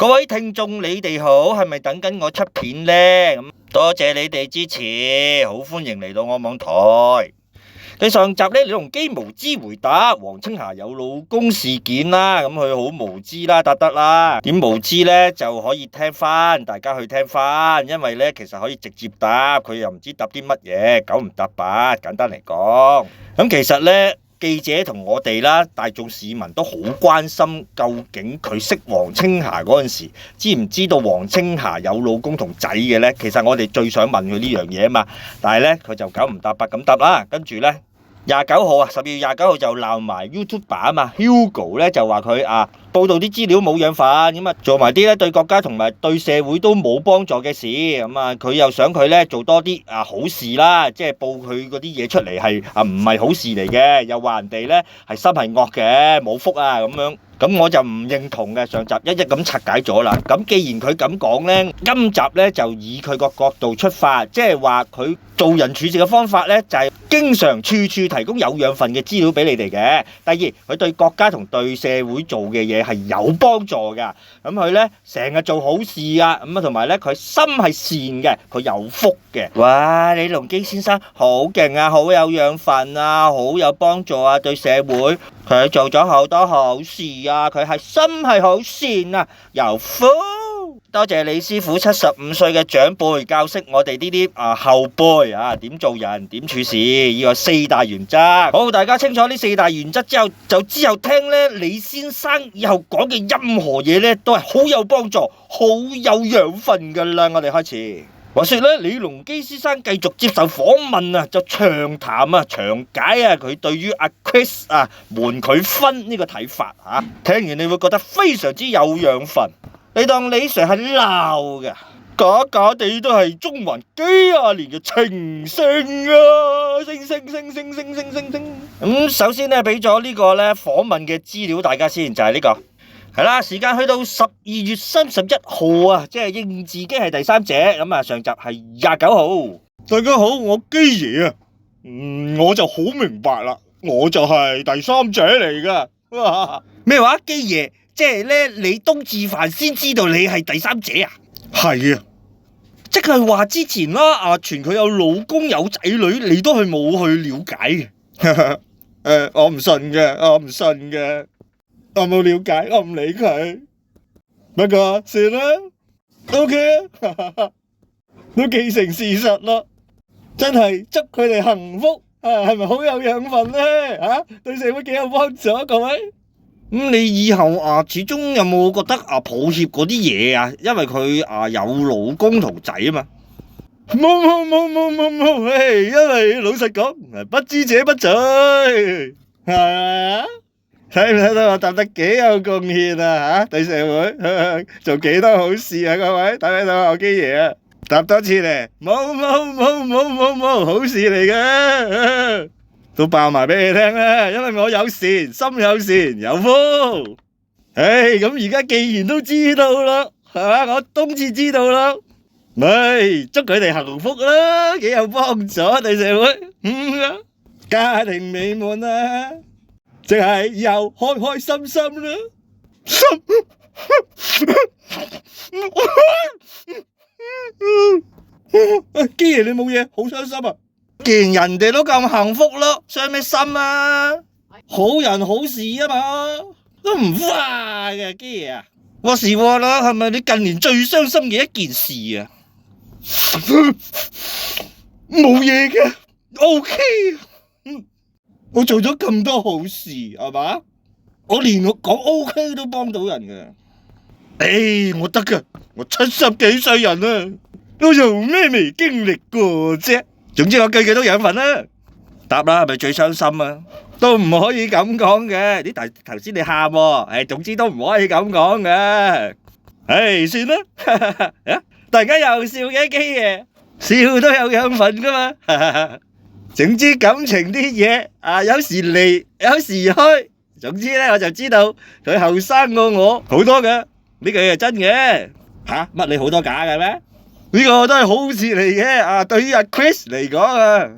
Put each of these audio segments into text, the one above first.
各位聽眾，你哋好，係咪等緊我出片呢？咁多謝你哋支持，好歡迎嚟到我網台。佢上集呢，李龍基無知回答王青霞有老公事件啦，咁佢好無知啦，答得啦。點無知呢？就可以聽翻，大家去聽翻，因為呢，其實可以直接答，佢又唔知答啲乜嘢，九唔搭八，簡單嚟講。咁其實呢，記者同我哋啦，大眾市民都好關心，究竟佢識王青霞嗰陣時，知唔知道王青霞有老公同仔嘅呢？其實我哋最想問佢呢樣嘢啊嘛，但係呢，佢就九唔搭八咁答啦，跟住呢。12月29號就鬧埋 YouTuber 啊嘛 ，Hugo 咧就話佢報道啲資料冇養分，咁做埋啲咧對國家同埋對社會都冇幫助嘅事，咁佢又想佢咧做多啲好事啦，即係報佢嗰啲嘢出嚟係唔係好事嚟嘅，又話人哋咧係心係惡嘅，冇福啊咁樣。咁我就唔認同嘅，上集一一咁拆解咗啦。咁既然佢咁講呢，今集呢就以佢個角度出發，即係話佢做人處事嘅方法呢，就係經常處處提供有養分嘅資料俾你哋嘅。第二，佢對國家同對社會做嘅嘢係有幫助㗎。咁佢呢成日做好事啊，咁同埋呢佢心係善嘅，佢有福嘅。哇！李龍基先生好勁啊，好有養分啊，好有幫助啊，對社會佢做咗好多好事啊，佢係心係好善啊，有福。多謝李師傅75歲嘅長輩教識我哋呢啲後輩點做人點處事，呢個4大原則。好，大家清楚呢4大原則之後，就之後聽呢李先生以後講嘅任何嘢呢，都係好有幫助、好有養分噶啦。我哋開始。話說咧，李龍基先生繼續接受訪問就長談詳解佢對於阿 Chris 瞞佢婚呢個睇法聽完你會覺得非常之有養分。你當李 Sir 係鬧嘅，假假地都係中環幾廿年嘅情聖啊！星。首先咧俾咗呢個咧訪問嘅資料大家先，就係呢個。係啦，時間去到12月31號即係應自己係第三者，咁上集係29號。大家好，我基爺我就好明白啦，我就係第三者嚟噶。咩話？基爺，即係咧你冬至飯先知道你係第三者啊？係啊，即係話之前啦，傳佢有老公有仔女，你都係冇去了解嘅。我唔信嘅。我冇了解，我唔理佢。不過算啦 ，OK 都既成事實咯。真係祝佢哋幸福係咪好有養分呢？對社會幾有幫助各位。你以後始終有冇覺得抱歉嗰啲嘢因為佢有老公同仔啊嘛。冇，因為老實講，不知者不罪，係咪睇唔睇到我答得幾有貢獻啊？對社會做幾多好事啊？各位睇唔睇到我基爺答多次咧？冇，好事嚟嘅，都爆埋俾你聽啦！因為我有善，心有善，有福。咁而家既然都知道啦，係嘛？我冬至知道啦，咪祝佢哋幸福啦，幾有幫助對社會，家庭美滿啊！即係以後開開心心啦，基爺你冇嘢，好傷心啊！既然人哋都咁幸福咯，傷咩心啊？好人好事啊嘛，都唔花嘅基爺話時話啦，係咪你近年最傷心嘅一件事啊？冇嘢嘅 ，OK。我做咗咁多好事，係嘛？我連我講 OK 都幫到人嘅。我得㗎，我70幾歲人啦，我做咩未經歷過啫？總之我句句都養分啦。答啦，係咪最傷心啊？都唔可以咁講嘅。頭先你喊喎，總之都唔可以咁講嘅。算啦。大家又笑嘅基爺，笑都有養分噶嘛。總之感情啲嘢有時嚟有時開，總之咧我就知道佢後生過我好多嘅，呢句係真嘅。乜你好多假嘅咩？呢個都係好事嚟嘅對於阿 Chris 嚟講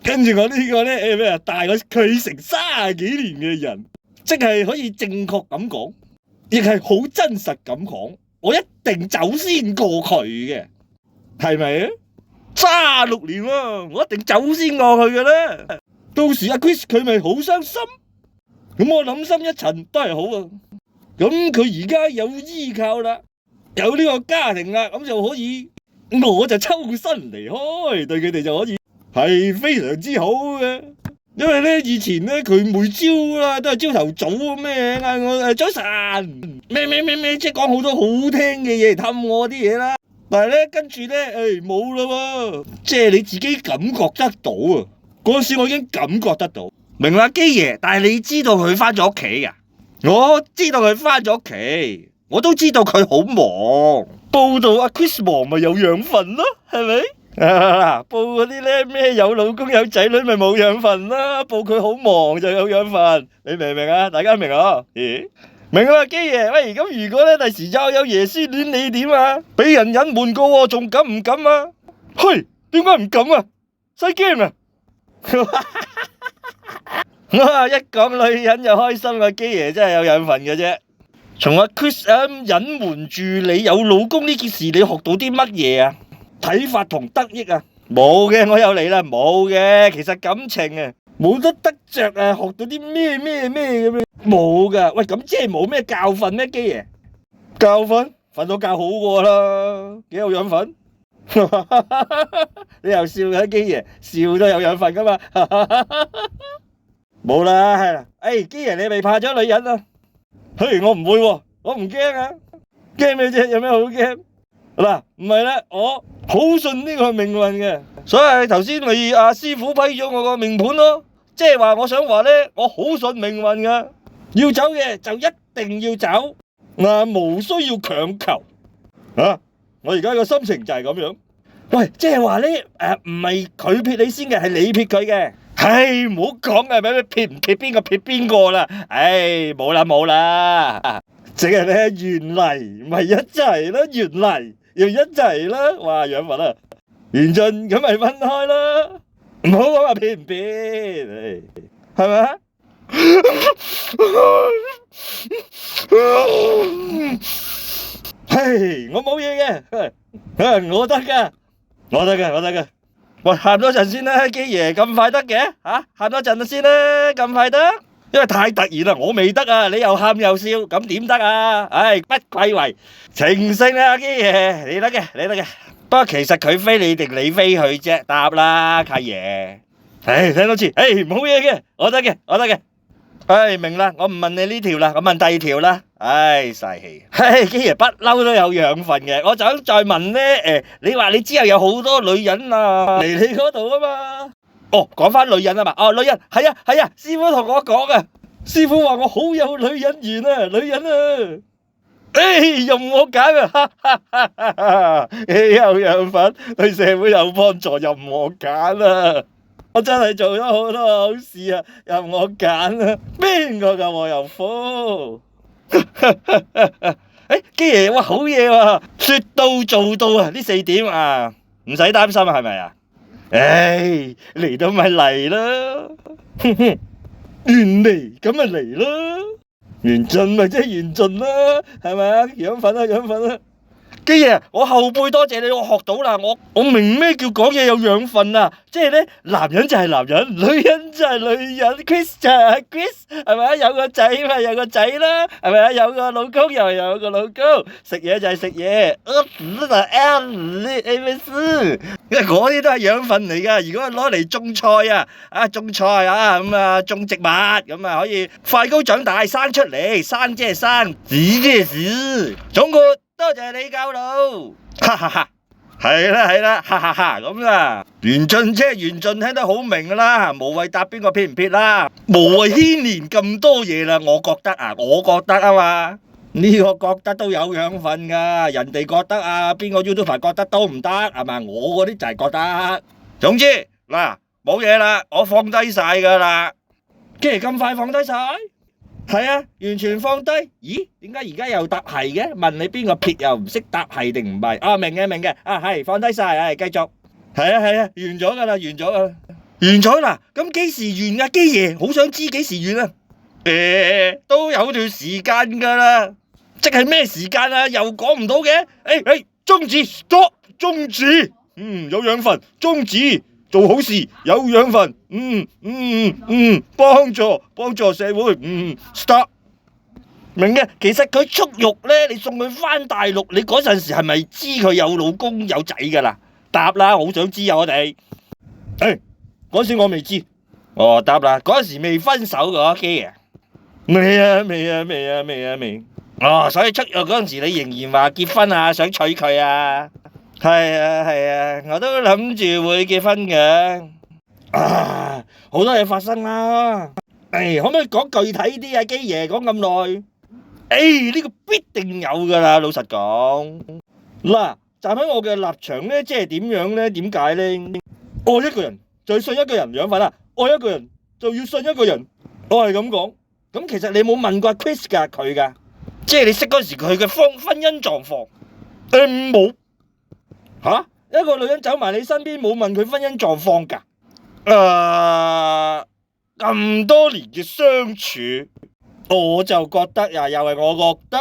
跟住我呢個咧大過佢成30幾年嘅人，即係可以正確咁講，亦係好真實咁講，我一定走先過佢嘅，係咪啊？36年喎，我一定走先過去嘅啦。到時阿 Chris 佢咪好傷心，咁我諗深一層都係好啊。咁佢而家有依靠啦，有呢個家庭啦，咁就可以，我就抽身離開，對佢哋就可以係非常之好嘅。因為咧以前咧佢每朝啦都係朝頭早咩嗌我早晨咩，即係講好多好聽嘅嘢氹我啲嘢啦。但係咧跟住咧冇啦喎，即係你自己感覺得到啊。嗰陣時我已經感覺得到，明啦基爺。但係你知道佢翻咗屋企噶？我知道佢翻咗屋企，我都知道佢好忙。報道阿 Chris 忙咪有養分咯，係咪？報嗰啲咧咩有老公有仔女咪冇養分啦，報佢好忙就有養分，你明唔明啊？大家明啊？咦，明啦基爺。喂，咁如果咧第時又有爺孫戀你點啊？俾人隱瞞過喎，仲敢唔敢啊？嘿，點解唔敢啊？使驚啊？一講女人就開心啊，基爺真係有養分嘅啫。從阿 Chris 隱瞞住你有老公呢件事，你學到啲乜嘢啊？睇法同得益啊？冇嘅，我又嚟啦，冇嘅。其實感情啊，冇得得着啊，學到啲咩咁樣，冇噶。喂，咁即係冇咩教訓咩，基爺？教訓？瞓到覺好過啦，幾有養分。你又笑嘅，基爺，笑都有養分噶嘛。冇啦，係啦。基爺你咪怕咗女人啊？嘿，我唔會喎，我唔驚啊。驚咩啫？有咩好驚？嗱，唔係啦，我好信呢個命運嘅，所以頭先咪阿師傅批咗我個命盤咯。即係話我想話咧，我好信命運噶，要走嘅就一定要走，無需要強求。我而家個心情就係咁樣。喂，即係話咧，唔係佢撇你先嘅，係你撇佢嘅。唔好講啊，咩撇唔撇邊個撇邊個啦。冇啦。即係咧，原嚟唔係一齊啦，原嚟要一齊啦。哇，養分啦，緣盡咁咪分開啦。唔好講話撇唔撇，係咪啊？我冇嘢嘅，我得噶。喂，喊多陣先啦，基爺咁快得嘅？喊多陣先啦，咁快得？因為太突然啦，我未得啊，你又喊又笑，咁點得啊？不愧為情聖啊，基爺，你得嘅。不過其實佢飛你定你飛佢啫？答啦，契爺。聽多次，冇嘢嘅，我得嘅。明啦，我唔問你呢條啦，我問第二條啦。嘥氣。基爺不嬲都有養分嘅，我就想再問咧。你話你之後有好多女人啊嚟你嗰度啊嘛？講翻女人啊嘛。女人係啊，師傅同我講啊，師傅話我好有女人緣啊，女人啊。任我揀啊，有養分，對社會有幫助，任我揀啊。我真係做咗好多好事啊，任我揀啊，邊個夠我又苦？基爺，哇，好嘢喎，說到做到啊，呢4點啊，唔使擔心啊，係咪啊？嚟到咪嚟咯，緣嚟咁咪嚟咯，緣盡咪即係緣盡啦，係咪啊？養分啊！基爺，我後輩多謝你，我學到啦，我明咩叫講嘢有養分啊！即係咧，男人就係男人，女人就係女人 ，Chris 就係 Chris，係咪啊？有個仔咪有個仔啦，係咪啊？有個老公又有個老公，食嘢就係食嘢，就係 M，因為嗰啲都係養分嚟噶。如果攞嚟種菜啊，種菜啊，咁啊種植物咁啊可以快高長大，生出嚟，生即係生，子即係子，總括。多謝你教路，係啦，咁啊，緣盡即係緣盡，聽得好明啦，無謂答邊個撇唔撇啦，無謂牽連咁多嘢啦，我覺得啊嘛，呢個覺得都有養分噶，人哋覺得啊，邊個 YouTuber 覺得都唔得，係嘛，我嗰啲就係覺得，總之嗱，冇嘢啦，我放低晒噶啦，既然咁快放低晒？係啊，完全放低。咦？點解而家又答係嘅？問你邊個撇又唔識答係定唔係？明嘅。係放低晒，繼續。係啊，完咗噶啦，完咗啦。咁幾時完啊？基爺，好想知幾時完啊？都有段時間噶啦。即係咩時間啊？又講唔到嘅。終止 stop 終止。有養分，終止做好事有養分。幫助社會。stop。明嘅，其實佢出獄咧，你送佢返大陸，你嗰陣時係咪知佢有老公有仔噶啦？答啦，好想知啊我哋。嗰時我未知。答啦，嗰陣時未分手嘅基爺。未。所以出獄嗰陣時你仍然話結婚啊，想娶佢啊？係啊，我都諗住會結婚嘅。好多嘢發生啦。可唔可以講具體啲啊？基爺講咁耐。呢個必定有噶啦，老實講。嗱，站喺我嘅立場咧，即係點樣咧？點解咧？愛一個人就要信一個人養分啦，愛一個人就要信一個人。我係咁講。咁其實你冇問過 Chris 噶佢噶，即係你識嗰時佢嘅婚姻狀況。冇。一個女人走埋你身邊，冇問佢婚姻狀況噶。咁多年嘅相處。我就覺得又係我覺得，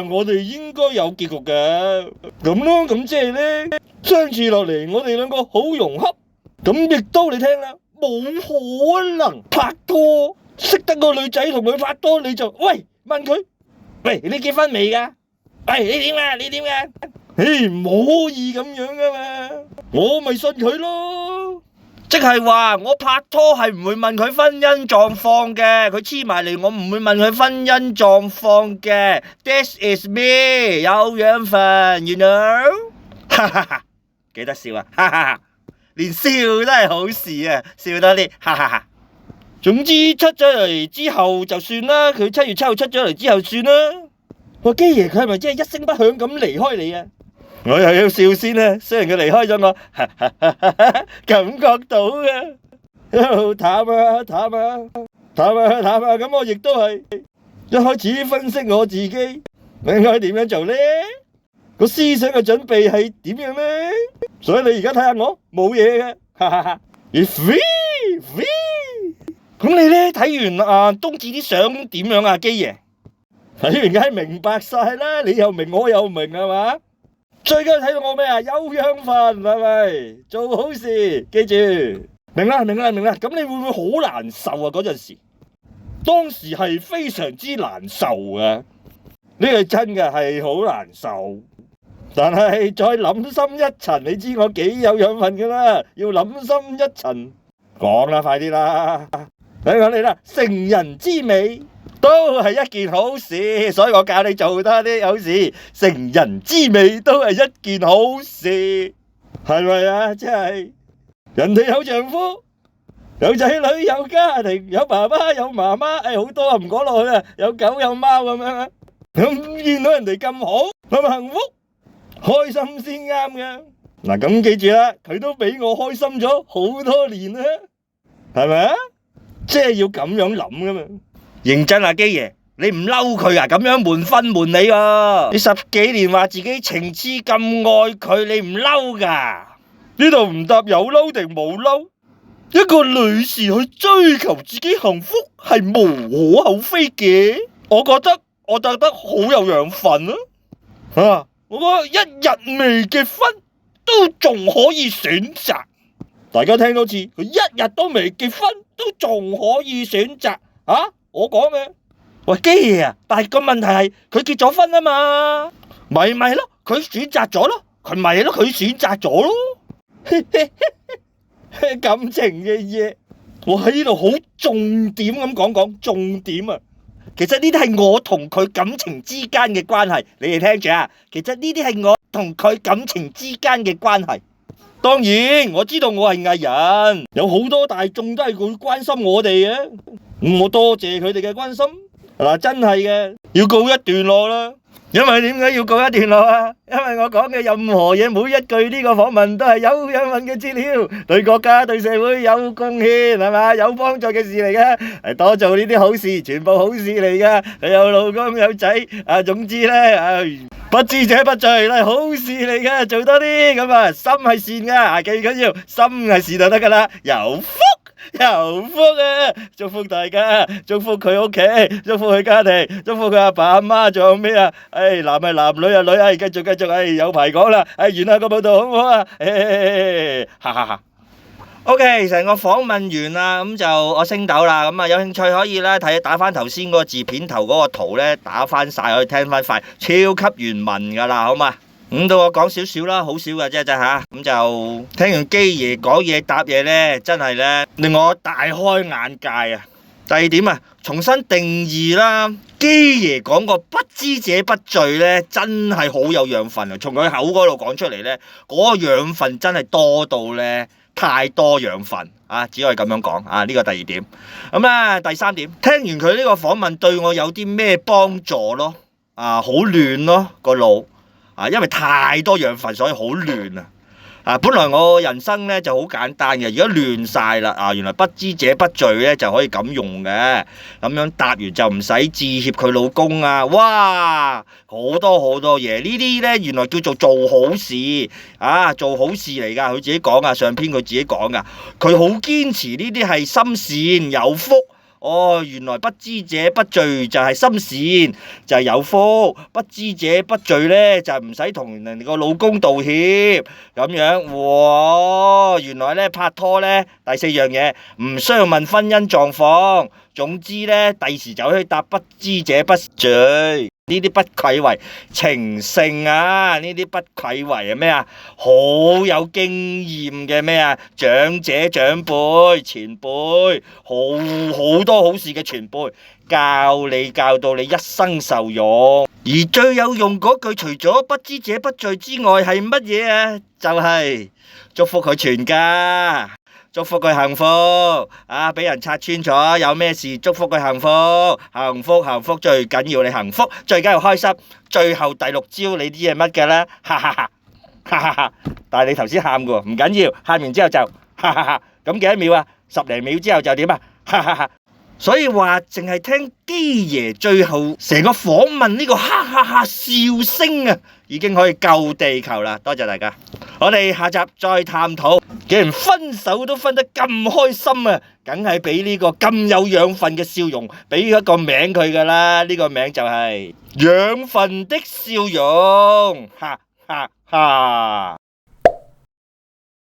我哋應該有結局嘅，咁咯，咁即係咧相處落嚟，我哋兩個好融洽，咁亦都你聽啦，冇可能拍拖，識得個女仔同佢拍拖，你就問佢，你結婚未噶？你點啊？唔可以咁樣噶嘛，我咪信佢咯。即係話我拍拖係唔會問佢婚姻狀況嘅，佢黐埋嚟我唔會問佢婚姻狀況嘅。This is me， 有養分 ，you know？ 哈哈哈，記得笑啊，哈哈哈，連笑都係好事啊，笑多啲，哈哈哈。總之出咗嚟之後就算啦，佢7月7號出咗嚟之後算啦。我基爺佢係咪真係一聲不響咁離開你啊？我又要笑先啦，雖然佢離開咗我，感覺到嘅，一路淡啊，咁我亦都係一開始分析我自己應該點樣做呢？個思想嘅準備係點樣呢？所以你而家睇下我冇嘢嘅，你 free。咁你呢睇完冬至啲相點樣啊？基爺睇完梗係明白晒啦，你又明我又明係嘛？最緊要睇到我咩啊？有養分係咪？做好事，記住。明啦。咁你會唔會好難受啊？嗰陣時，當時係非常之難受啊！呢個真嘅係好難受。但係再諗深一層，你知我幾有養分噶啦？要諗深一層，講啦，快啲啦！睇我你啦，成人之美。都係一件好事，所以我教你做多啲好事。成人之美都係一件好事，係咪啊？即係人哋有丈夫、有仔女、有家庭、有爸爸、有媽媽，好多唔講落去啊！有狗有貓咁樣，咁見到人哋咁好，咁幸福、開心先啱嘅。嗱，咁記住啦，佢都俾我開心咗好多年啦，係咪啊？即係要咁樣諗噶嘛。認真啊，基爺，你唔嬲佢啊？咁樣瞞婚瞞你啊！你10幾年話自己情痴咁愛佢，你唔嬲噶？呢度唔答有嬲定冇嬲？一個女士去追求自己幸福係無可厚非嘅。我覺得好有養分啊！我覺得一日未結婚都仲可以選擇。大家聽多次，佢一日都未結婚都仲可以選擇啊！我講嘅，喂，基爺啊，但係個問題係佢結咗婚啊嘛，咪咯，佢選擇咗咯，佢選擇咗咯，感情嘅嘢，我喺呢度好重點咁講重點啊，其實呢啲係我同佢感情之間嘅關係，你哋聽住啊，其實呢啲係我同佢感情之間嘅關係。當然我知道我係藝人，有好多大眾都係會關心我哋嘅，我多謝佢哋嘅關心。嗱，真係嘅，要告一段落啦。因為點解要告一段落啊？因為我講嘅任何嘢，每一句呢個訪問都係有養分嘅資料，對國家對社會有貢獻係嘛，有幫助嘅事嚟嘅，係多做呢啲好事，全部好事嚟嘅。佢有老公有仔，總之咧，不知者不罪，係好事嚟嘅，做多啲咁啊，心係善噶，最緊要心係善就得噶啦，有福有福啊！祝福大家，祝福佢屋企，祝福佢家庭，祝福佢阿爸阿媽，仲有咩啊？男係男，女係女，繼續，有排講啦，完啦個報道好唔好啊？哈哈哈。OK， 成個訪問完啦，咁就我升斗啦，咁啊有興趣可以咧睇打翻頭先嗰個字片頭嗰個圖咧，打翻晒可以聽翻快，超級原文噶啦，好嘛？咁到我講少少啦，好少嘅啫吓，咁就聽完基爺講嘢答嘢咧，真係咧令我大開眼界啊！第二點啊，重新定義啦，基爺講個不知者不罪咧，真係好有養分啊！從佢口嗰度講出嚟咧，嗰個養分真係多到咧。太多養分啊，只可以咁樣講啊！呢個第二點。咁啦，第三點，聽完佢呢個訪問對我有啲咩幫助咯？啊，好亂咯個腦啊，因為太多養分，所以好亂啊！啊，本來我人生咧就好簡單嘅，而家亂晒啦！啊，原來不知者不罪咧就可以咁用嘅，咁樣答完就唔使致歉佢老公啊！哇，好多嘢，呢啲咧原來叫做做好事啊，做好事嚟㗎，佢自己講啊，上篇佢自己講㗎，佢好堅持呢啲係心善有福。哦，原來不知者不罪就係心善，就係有福；不知者不罪咧，就唔使同人哋個老公道歉咁樣。哇！原來咧拍拖咧，第四樣嘢唔需要問婚姻狀況。總之咧，第時就可以答不知者不罪。呢啲不愧為情聖啊！呢啲不愧為係咩啊？好有經驗嘅咩啊？長者長輩前輩，好多好事嘅前輩，教到你一生受用。而最有用嗰句，除咗不知者不罪之外，係乜嘢啊？就係祝福佢全家。祝福佢幸福啊！俾人拆穿咗，有咩事祝福佢幸福，幸福最緊要你幸福，最緊要開心。最後第六招你知係乜嘅啦？哈哈哈，哈哈哈！但係你頭先喊嘅喎，唔緊要，喊完之後就哈哈哈。咁幾多秒啊？10零秒之後就點啊？哈哈哈！所以話淨係聽基爺最後成個訪問呢個哈哈哈笑聲啊，已經可以救地球啦！多謝大家，我哋下集再探討。既然分手都分得咁開心啊，梗係俾呢個咁有養分嘅笑容，俾一個名佢㗎啦。呢個名就係養分的笑容，哈哈哈。